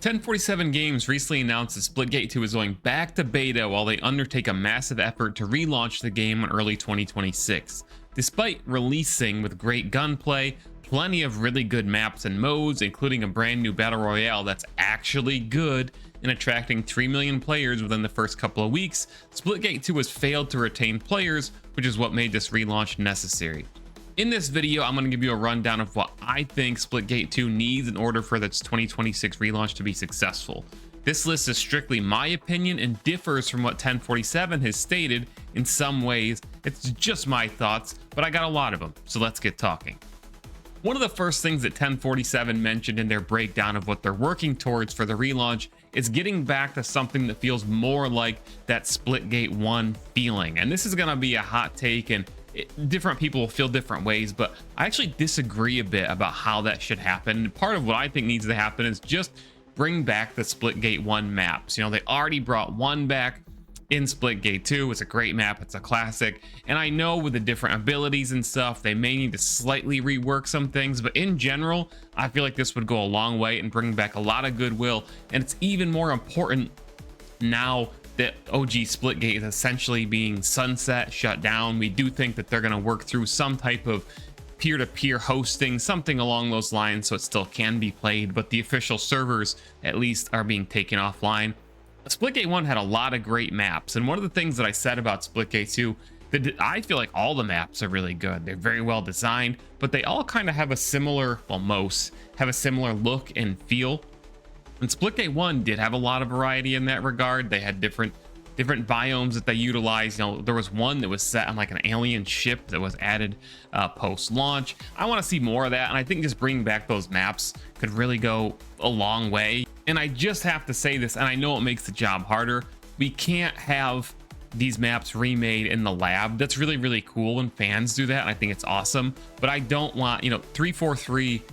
1047 Games recently announced that Splitgate 2 is going back to beta while they undertake a massive effort to relaunch the game in early 2026. Despite releasing with great gunplay, plenty of really good maps and modes, including a brand new battle royale that's actually good and attracting 3 million players within the first couple of weeks, Splitgate 2 has failed to retain players, which is what made this relaunch necessary. In this video, I'm going to give you a rundown of what I think Splitgate 2 needs in order for its 2026 relaunch to be successful. This list is strictly my opinion and differs from what 1047 has stated in some ways. It's just my thoughts, but I got a lot of them, so let's get talking. One of the first things that 1047 mentioned in their breakdown of what they're working towards for the relaunch is getting back to something that feels more like that Splitgate 1 feeling. And this is going to be a hot take, and different people will feel different ways, but I actually disagree a bit about how that should happen. Part of what I think needs to happen is just bring back the Splitgate 1 maps. You know, they already brought one back in Splitgate 2. It's a great map, it's a classic, and I know with the different abilities and stuff they may need to slightly rework some things, but in general I feel like this would go a long way and bring back a lot of goodwill. And it's even more important now that OG Splitgate is essentially being sunset, shut down. We do think that they're going to work through some type of peer-to-peer hosting, something along those lines, so it still can be played, but the official servers at least are being taken offline. Splitgate 1 had a lot of great maps, and one of the things that I said about Splitgate 2, that I feel like all the maps are really good. They're very well designed, but they all kind of have a similar, well, most have a similar look and feel. And Splitgate 1 did have a lot of variety in that regard. They had different biomes that they utilized. You know, there was one that was set on like an alien ship that was added post-launch. I want to see more of that, and I think just bringing back those maps could really go a long way. And I just have to say this, and I know it makes the job harder. We can't have these maps remade in the lab. That's really, really cool when fans do that, and I think it's awesome. But I don't want, you know, 343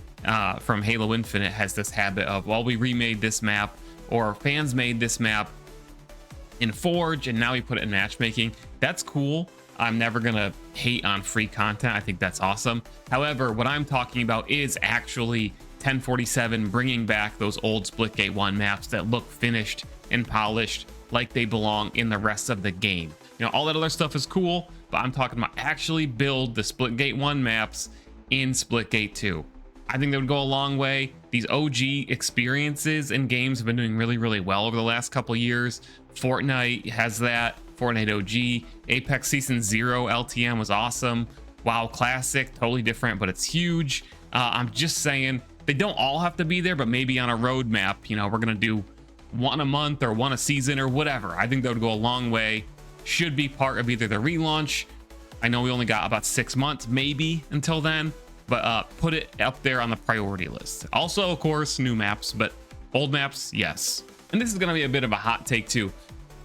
from Halo Infinite has this habit of, well, we remade this map, or fans made this map in Forge and now we put it in matchmaking. That's cool. I'm never gonna hate on free content. I think that's awesome. However, what I'm talking about is actually 1047 bringing back those old Splitgate 1 maps that look finished and polished like they belong in the rest of the game. You know, all that other stuff is cool, but I'm talking about actually build the Splitgate 1 maps in Splitgate 2. I think that would go a long way. These OG experiences in games have been doing really, really well over the last couple years. Fortnite has that. Fortnite OG. Apex Season 0 LTM was awesome. WoW Classic, totally different, but it's huge. I'm just saying, they don't all have to be there, but maybe on a roadmap, you know, we're going to do one a month or one a season or whatever. I think that would go a long way. Should be part of either the relaunch. I know we only got about 6 months, maybe, until then. But put it up there on the priority list. Also, of course, new maps, but old maps, yes. And this is going to be a bit of a hot take too.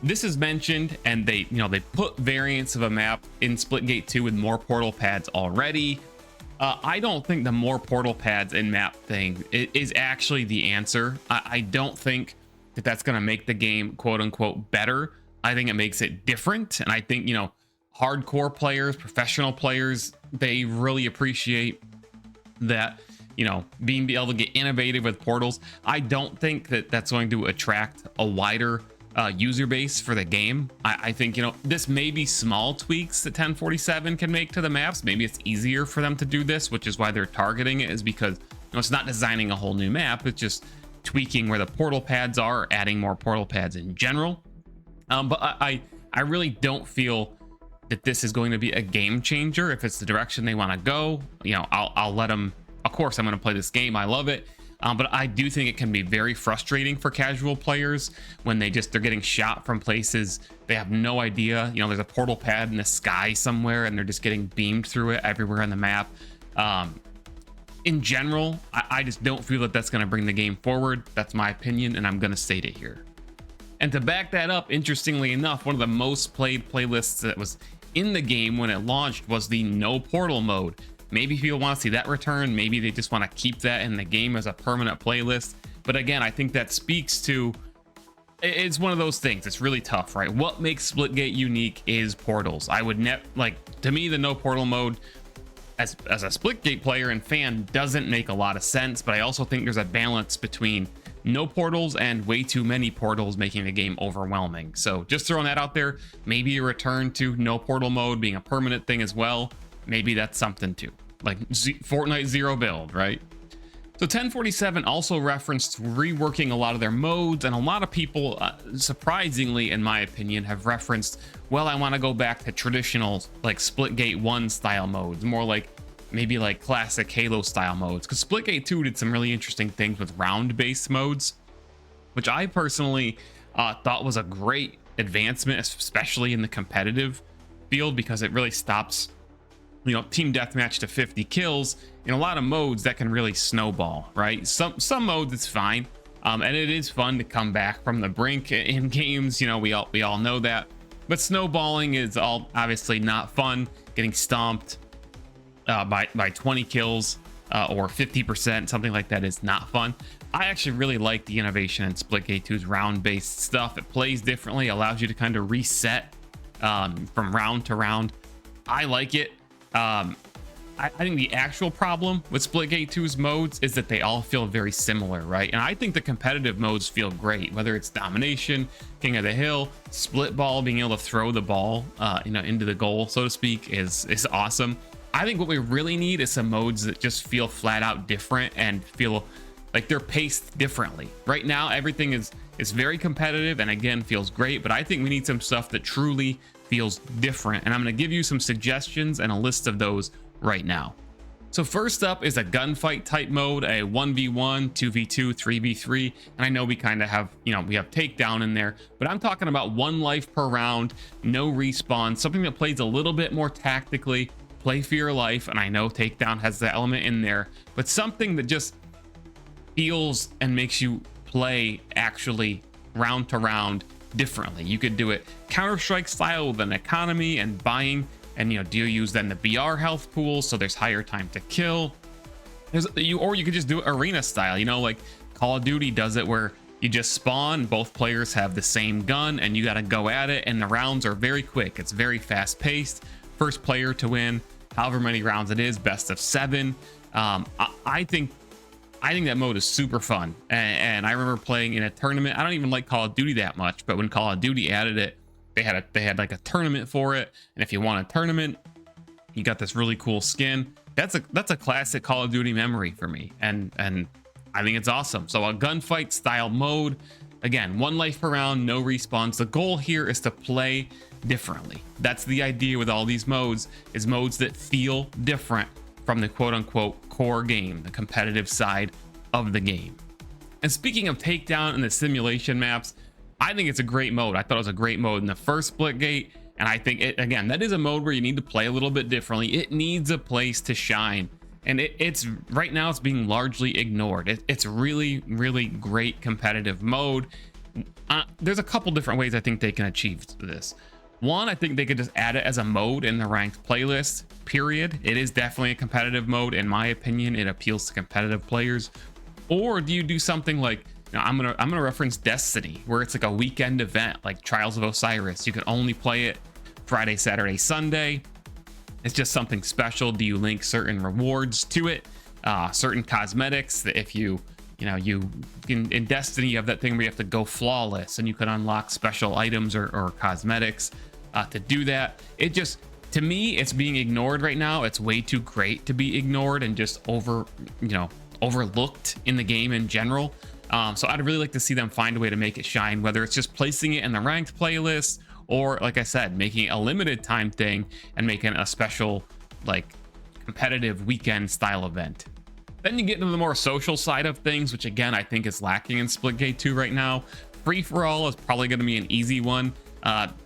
This is mentioned, and they put variants of a map in Splitgate 2 with more portal pads already. I don't think the more portal pads in map thing is actually the answer. I don't think that that's going to make the game quote unquote better. I think it makes it different, and I think, you know, hardcore players, professional players, they really appreciate that, you know, being able to get innovative with portals. I don't think that that's going to attract a wider user base for the game. I think, you know, this may be small tweaks that 1047 can make to the maps. Maybe it's easier for them to do this, which is why they're targeting it, is because, you know, it's not designing a whole new map. It's just tweaking where the portal pads are, adding more portal pads in general. But I really don't feel that this is going to be a game changer. If it's the direction they want to go, you know, I'll let them. Of course, I'm going to play this game. I love it. But I do think it can be very frustrating for casual players when they're getting shot from places they have no idea. You know, there's a portal pad in the sky somewhere and they're just getting beamed through it everywhere on the map. In general, I just don't feel that that's going to bring the game forward. That's my opinion, and I'm going to state it here. And to back that up, interestingly enough, one of the most played playlists that was in the game when it launched was the no portal mode. Maybe people want to see that return. Maybe they just want to keep that in the game as a permanent playlist. But again, I think that speaks to, it's one of those things. It's really tough, right? What makes Splitgate unique is portals. I would to me, the no portal mode as a Splitgate player and fan doesn't make a lot of sense, but I also think there's a balance between no portals and way too many portals, making the game overwhelming. So just throwing that out there, maybe a return to no portal mode being a permanent thing as well. Maybe that's something too, like Fortnite zero build, right? So 1047 also referenced reworking a lot of their modes, and a lot of people, surprisingly, in my opinion, have referenced, well, I want to go back to traditional like Splitgate 1 style modes, more like maybe like classic Halo style modes, because Splitgate 2 did some really interesting things with round-based modes, which I personally thought was a great advancement, especially in the competitive field, because it really stops, you know, team deathmatch to 50 kills. In a lot of modes that can really snowball, right? Some modes it's fine, and it is fun to come back from the brink in games, you know, we all know that, but snowballing is all obviously not fun. Getting stomped by 20 kills or 50%, something like that, is not fun. I actually really like the innovation in Splitgate 2's round-based stuff. It plays differently, allows you to kind of reset from round to round. I like it. I think the actual problem with Splitgate 2's modes is that they all feel very similar, right? And I think the competitive modes feel great, whether it's domination, king of the hill, split ball, being able to throw the ball, you know, into the goal, so to speak, is awesome. I think what we really need is some modes that just feel flat out different and feel like they're paced differently. Right now, everything is very competitive and again feels great, but I think we need some stuff that truly feels different. And I'm going to give you some suggestions and a list of those right now. So first up is a gunfight type mode, a 1v1, 2v2, 3v3, and I know we kind of have, you know, we have Takedown in there, but I'm talking about 1 life per round, no respawn, something that plays a little bit more tactically, play for your life, and I know Takedown has the element in there, but something that just feels and makes you play actually round to round differently. You could do it Counter-Strike style with an economy and buying, and you know, do you use then the BR health pool so there's higher time to kill? Or you could just do it arena style, you know, like Call of Duty does it, where you just spawn, both players have the same gun and you got to go at it, and the rounds are very quick. It's very fast paced. First player to win however many rounds it is, best of 7. I think that mode is super fun, and I remember playing in a tournament. I don't even like Call of Duty that much, but when Call of Duty added it, they had like a tournament for it, and if you won a tournament, you got this really cool skin. That's a classic Call of Duty memory for me, and I think it's awesome. So a gunfight style mode, again, 1 life per round, no respawns. The goal here is to play differently. That's the idea with all these modes, is modes that feel different from the quote-unquote core game, the competitive side of the game. And speaking of Takedown and the simulation maps, I think it's a great mode. I thought it was a great mode in the first Splitgate, and I think it, again, that is a mode where you need to play a little bit differently. It needs a place to shine, and it's right now it's being largely ignored. It's really, really great competitive mode. There's a couple different ways I think they can achieve this. One, I think they could just add it as a mode in the ranked playlist, period. It is definitely a competitive mode. In my opinion, it appeals to competitive players. Or do you do something like, you know, I'm gonna reference Destiny, where it's like a weekend event, like Trials of Osiris. You can only play it Friday, Saturday, Sunday. It's just something special. Do you link certain rewards to it? Certain cosmetics that if you in Destiny, you have that thing where you have to go flawless and you can unlock special items or cosmetics to do that. It just, to me, it's being ignored right now. It's way too great to be ignored and just overlooked in the game in general. So I'd really like to see them find a way to make it shine, whether it's just placing it in the ranked playlist, or like I said, making it a limited time thing and making a special like competitive weekend style event. Then you get into the more social side of things, which again, I think is lacking in Splitgate 2 right now. Free-for-all is probably going to be an easy one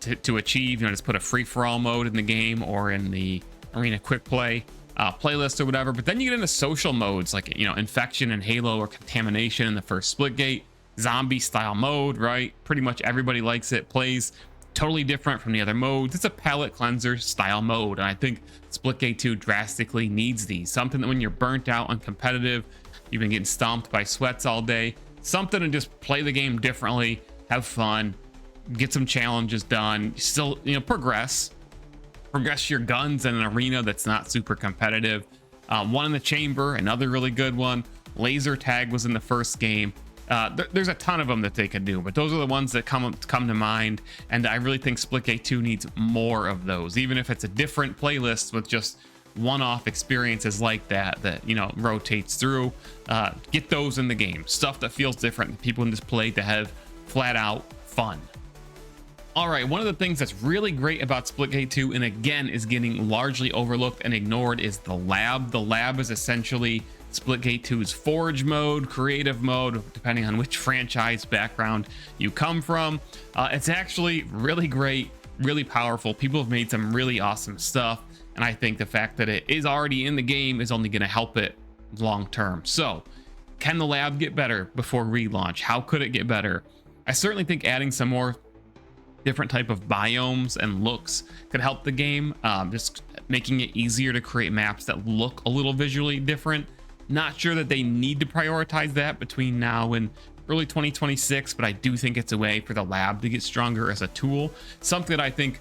to achieve. You know, just put a free-for-all mode in the game or in the arena quick play playlist or whatever. But then you get into social modes like, you know, infection and Halo, or contamination in the first Splitgate, zombie style mode, right? Pretty much everybody likes it, plays totally different from the other modes. It's a palate cleanser style mode, and I think Splitgate 2 drastically needs these. Something that when you're burnt out on competitive, you've been getting stomped by sweats all day, something to just play the game differently, have fun, get some challenges done, still, you know, progress your guns in an arena that's not super competitive. One in the chamber, another really good one. Laser tag was in the first game. There's a ton of them that they could do, but those are the ones that come to mind. And I really think Splitgate 2 needs more of those, even if it's a different playlist with just one-off experiences like that, you know, rotates through. Get those in the game, stuff that feels different, that people can just play to have flat out fun. All right, one of the things that's really great about Splitgate 2, and again is getting largely overlooked and ignored, is the lab. The lab is essentially Splitgate 2's forge mode, creative mode, depending on which franchise background you come from. It's actually really great, really powerful. People have made some really awesome stuff, and I think the fact that it is already in the game is only going to help it long term. So can the lab get better before relaunch? How could it get better? I certainly think adding some more different type of biomes and looks could help the game, just making it easier to create maps that look a little visually different. Not sure that they need to prioritize that between now and early 2026, but I do think it's a way for the lab to get stronger as a tool. Something that I think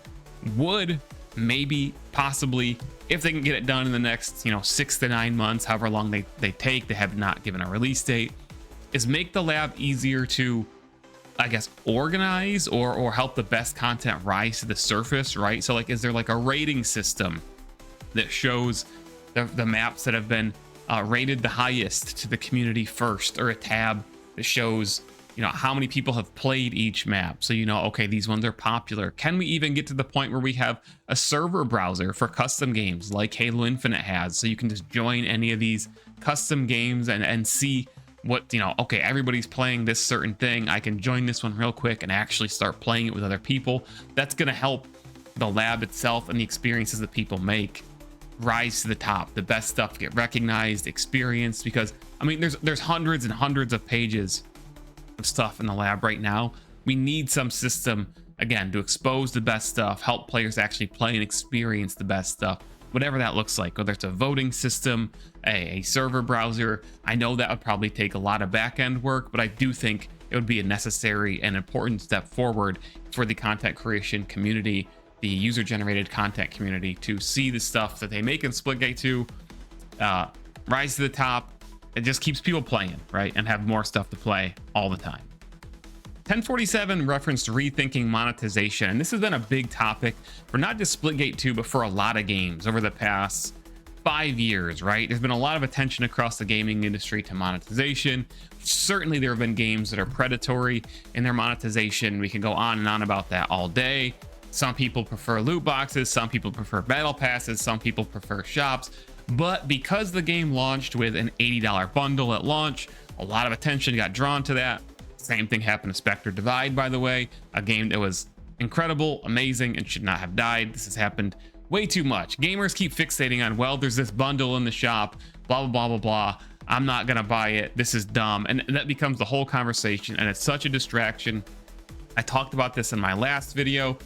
would maybe possibly, if they can get it done in the next 6 to 9 months, however long they take, they have not given a release date, is make the lab easier to, I guess, organize or help the best content rise to the surface, right? So like, is there like a rating system that shows the maps that have been rated the highest to the community first, or a tab that shows how many people have played each map, so okay, these ones are popular? Can we even get to the point where we have a server browser for custom games like Halo Infinite has, so you can just join any of these custom games and see what okay, everybody's playing this certain thing, I can join this one real quick and actually start playing it with other people? That's going to help the lab itself and the experiences that people make rise to the top. The best stuff get recognized, experienced, because I mean there's hundreds and hundreds of pages of stuff in the lab right now. We need some system, again, to expose the best stuff, help players actually play and experience the best stuff, whatever that looks like, whether it's a voting system, a server browser. I know that would probably take a lot of back-end work, but I do think it would be a necessary and important step forward for the content creation community, the user-generated content community, to see the stuff that they make in Splitgate 2 rise to the top. It just keeps people playing, right, and have more stuff to play all the time. 1047 referenced rethinking monetization, and this has been a big topic for not just Splitgate 2, but for a lot of games over the past 5 years, right? There's been a lot of attention across the gaming industry to monetization. Certainly there have been games that are predatory in their monetization. We can go on and on about that all day. Some people prefer loot boxes, some people prefer battle passes, some people prefer shops. But because the game launched with an $80 bundle at launch, a lot of attention got drawn to that. Same thing happened to Spectre Divide, by the way, a game that was incredible, amazing, and should not have died. This has happened way too much. Gamers keep fixating on, well, there's this bundle in the shop, blah, blah, blah, blah, blah. I'm not gonna buy it. This is dumb. And that becomes the whole conversation, and it's such a distraction. I talked about this in my last video.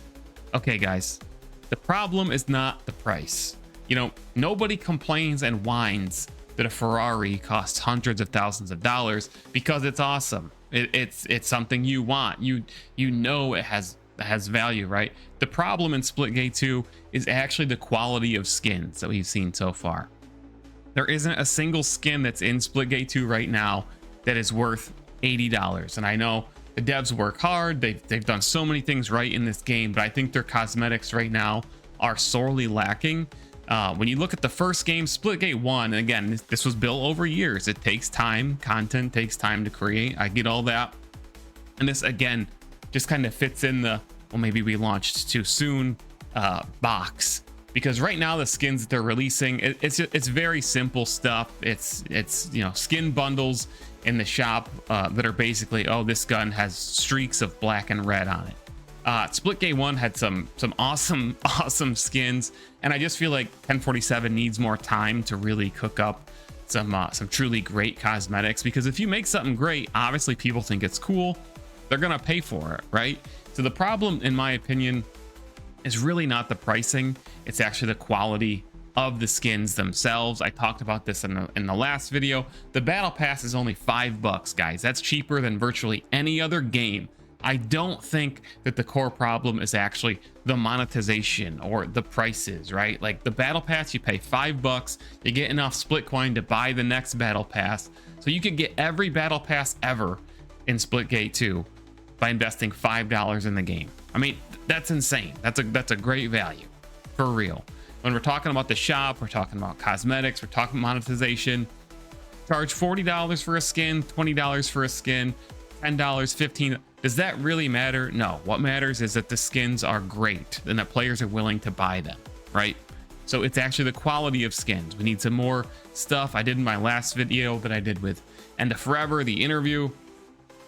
Okay, guys, the problem is not the price. Nobody complains and whines that a Ferrari costs hundreds of thousands of dollars because it's awesome. It's something you want. It has value, right? The problem in Splitgate 2 is actually the quality of skins that we've seen so far. There isn't a single skin that's in Splitgate 2 right now that is worth $80. And I know the devs work hard. They've done so many things right in this game, but I think their cosmetics right now are sorely lacking. When you look at the first game, Splitgate 1, and again, this was built over years. It takes time. Content takes time to create. I get all that. And this, again, just kind of fits in the, well, maybe we launched too soon box. Because right now the skins that they're releasing, it's very simple stuff. It's skin bundles in the shop that are basically, oh, this gun has streaks of black and red on it. Splitgate 1 had some awesome skins, and I just feel like 1047 needs more time to really cook up some truly great cosmetics, because if you make something great, obviously people think it's cool, they're gonna pay for it, right? So the problem, in my opinion, is really not the pricing, it's actually the quality of the skins themselves. I talked about this in the last video. The battle pass is only $5, guys. That's cheaper than virtually any other game. I don't think that the core problem is actually the monetization or the prices, right? Like the battle pass, you pay $5, you get enough split coin to buy the next battle pass, so you could get every battle pass ever in Splitgate 2 by investing $5 in the game. I mean, that's insane. That's a great value, for real. When we're talking about the shop, we're talking about cosmetics, we're talking monetization. Charge $40 for a skin, $20 for a skin, $10, $15. Does that really matter? No. What matters is that the skins are great and that players are willing to buy them, right? So it's actually the quality of skins. We need some more stuff. I did in my last video that I did with End of Forever, the interview.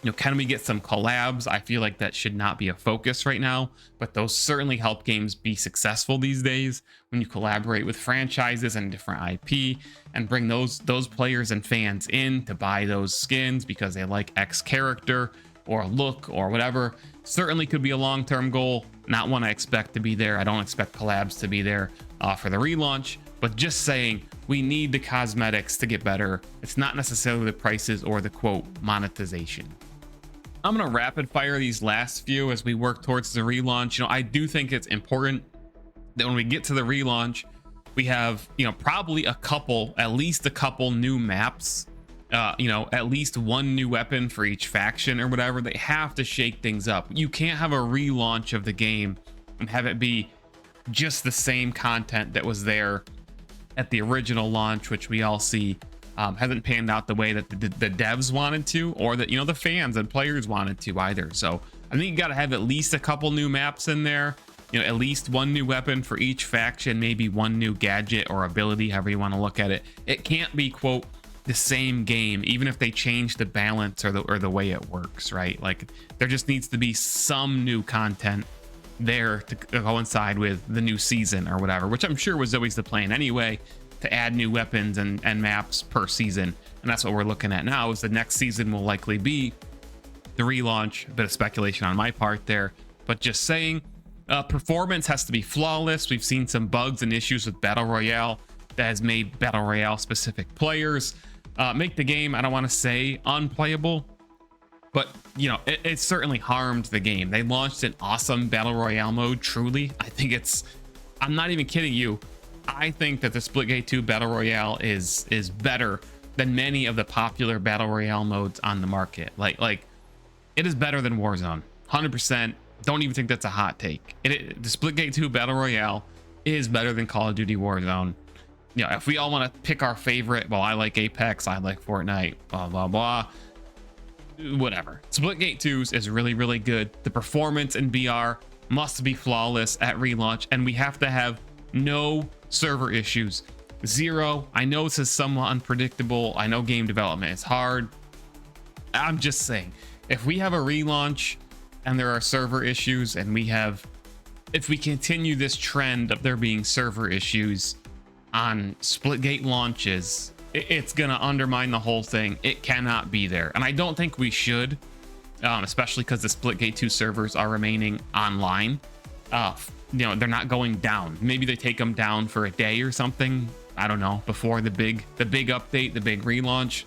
You know, can we get some collabs? I feel like that should not be a focus right now, but those certainly help games be successful these days when you collaborate with franchises and different IP and bring those players and fans in to buy those skins because they like X character or look or whatever. Certainly could be a long-term goal, not one I expect to be there. I don't expect collabs to be there for the relaunch, but just saying we need the cosmetics to get better. It's not necessarily the prices or the quote monetization. I'm going to rapid fire these last few as we work towards the relaunch. You know, I do think it's important that when we get to the relaunch, we have, you know, probably at least a couple new maps, you know, at least one new weapon for each faction or whatever. They have to shake things up. You can't have a relaunch of the game and have it be just the same content that was there at the original launch, which we all see hasn't panned out the way that the devs wanted to, or that, you know, the fans and players wanted to either. So I think you got to have at least a couple new maps in there, you know, at least one new weapon for each faction, maybe one new gadget or ability, however you want to look at it. It can't be quote the same game, even if they change the balance or the way it works, right? Like there just needs to be some new content there to coincide with the new season or whatever, which I'm sure was always the plan anyway, to add new weapons and maps per season. And that's what we're looking at now, is the next season will likely be the relaunch. A bit of speculation on my part there, but just saying, performance has to be flawless. We've seen some bugs and issues with Battle Royale that has made Battle Royale specific players make the game, I don't want to say unplayable, but you know, it certainly harmed the game. They launched an awesome Battle Royale mode, truly. I think I'm not even kidding you, I think that the Splitgate 2 Battle Royale is better than many of the popular Battle Royale modes on the market. Like it is better than Warzone, 100%. Don't even think that's a hot take. The Splitgate 2 Battle Royale is better than Call of Duty Warzone. You know, if we all want to pick our favorite, well, I like Apex, I like Fortnite, blah, blah, blah, whatever. Splitgate 2 is really, really good. The performance in BR must be flawless at relaunch, and we have to have no server issues. Zero. I know this is somewhat unpredictable. I know game development is hard. I'm just saying, if we have a relaunch and there are server issues, and if we continue this trend of there being server issues on Splitgate launches, it's gonna undermine the whole thing. It cannot be there, and I don't think we should, especially because the Splitgate 2 servers are remaining online. You know, they're not going down. Maybe they take them down for a day or something, I don't know, before the big update, the big relaunch.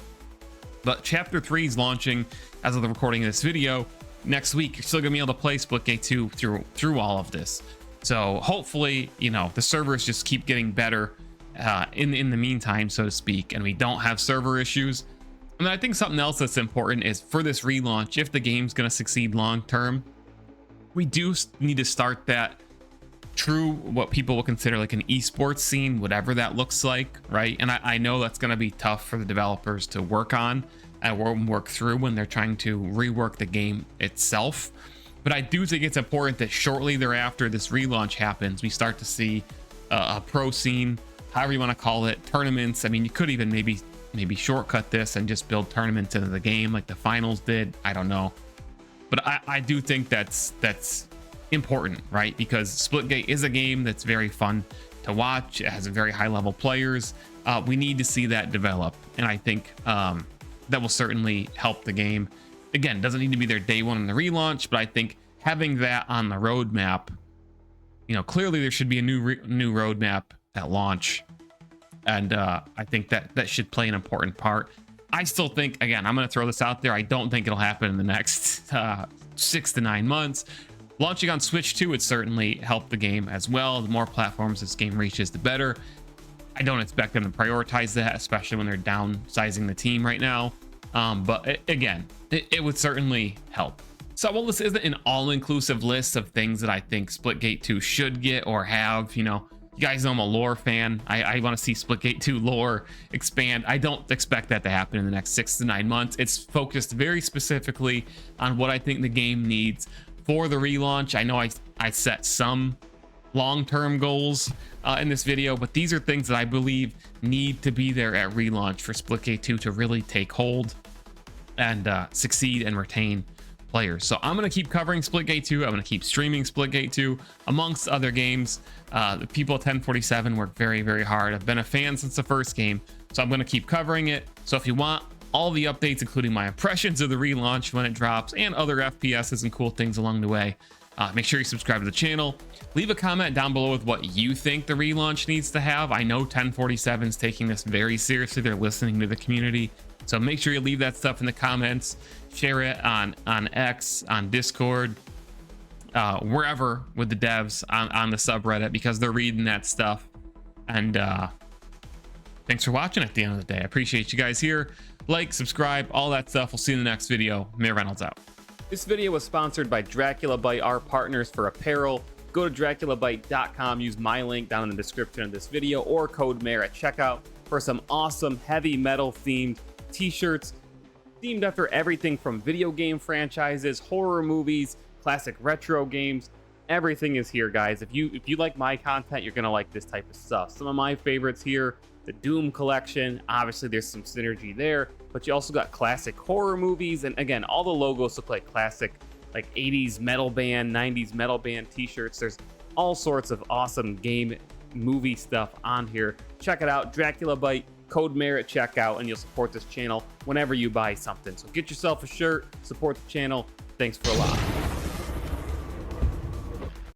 But chapter 3 is launching as of the recording of this video next week. You're still gonna be able to play Splitgate 2 through all of this. So hopefully, you know, the servers just keep getting better in the meantime, so to speak, and we don't have server issues. And then I think something else that's important is for this relaunch, if the game's gonna succeed long term, we do need to start that true, what people will consider like an esports scene, whatever that looks like, right? And I know that's going to be tough for the developers to work on and work through when they're trying to rework the game itself. But I do think it's important that shortly thereafter this relaunch happens, we start to see a pro scene, however you want to call it, tournaments. I mean, you could even maybe shortcut this and just build tournaments into the game like the finals did. I don't know, but I do think that's important, right? Because Splitgate is a game that's very fun to watch. It has a very high level players. We need to see that develop, and I think that will certainly help the game. Again, doesn't need to be there day one in the relaunch, but I think having that on the roadmap, you know, clearly there should be a new roadmap at launch, and I think that should play an important part. I still think, again, I'm going to throw this out there, I don't think it'll happen in the next 6 to 9 months. Launching on Switch 2 would certainly help the game as well. The more platforms this game reaches, the better. I don't expect them to prioritize that, especially when they're downsizing the team right now. But again, it would certainly help. So while this isn't an all-inclusive list of things that I think Splitgate 2 should get or have, you know, you guys know I'm a lore fan. I want to see Splitgate 2 lore expand. I don't expect that to happen in the next 6 to 9 months. It's focused very specifically on what I think the game needs for the relaunch. I know I set some long-term goals in this video, but these are things that I believe need to be there at relaunch for Splitgate 2 to really take hold and succeed and retain players. So I'm going to keep covering Splitgate 2. I'm going to keep streaming Splitgate 2 amongst other games. The people at 1047 work very, very hard. I've been a fan since the first game, so I'm going to keep covering it. So if you want all the updates, including my impressions of the relaunch when it drops and other FPSs and cool things along the way, make sure you subscribe to the channel. Leave a comment down below with what you think the relaunch needs to have. I know 1047 is taking this very seriously. They're listening to the community. So make sure you leave that stuff in the comments. Share it on X, on Discord, wherever with the devs on the subreddit, because they're reading that stuff. And thanks for watching at the end of the day. I appreciate you guys here. Like, subscribe, all that stuff. We'll see you in the next video. Mayor Reynolds out. This video was sponsored by Dracula Byte, our partners for apparel. Go to draculabyte.com, use my link down in the description of this video, or code Mayor at checkout for some awesome heavy metal themed t-shirts themed after everything from video game franchises, horror movies, classic retro games. Everything is here, guys. If you like my content, you're gonna like this type of stuff. Some of my favorites here: the Doom collection. Obviously there's some synergy there, but you also got classic horror movies, and again, all the logos look like classic, like 80s metal band, 90s metal band t-shirts. There's all sorts of awesome game movie stuff on here. Check it out, Dracula Byte, code Mayor at checkout, and you'll support this channel whenever you buy something. So get yourself a shirt, support the channel. Thanks for a lot.